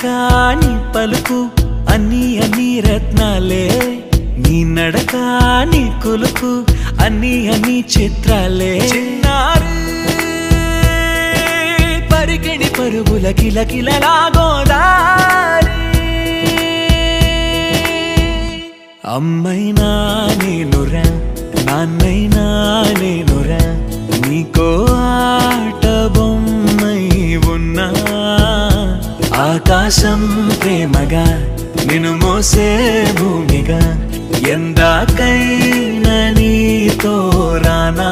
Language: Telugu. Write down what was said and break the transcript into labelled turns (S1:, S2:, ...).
S1: నడక నీ పలుకు అన్ని అన్ని రత్నాలే నీ నడక నీ కులుకు అన్ని అన్ని చిత్రాలే చిన్నారు పరికిణి పరుగుల కిలకిలలా గోదారి అమ్మైనా నేనురా నాన్నైనా నేనురా నీకో ఆట బొమ్మై ఉన్నా ఆకాశం ప్రేమగా నిన్ను మోసే భూమిగా ఎందాకైనా నీతో రానా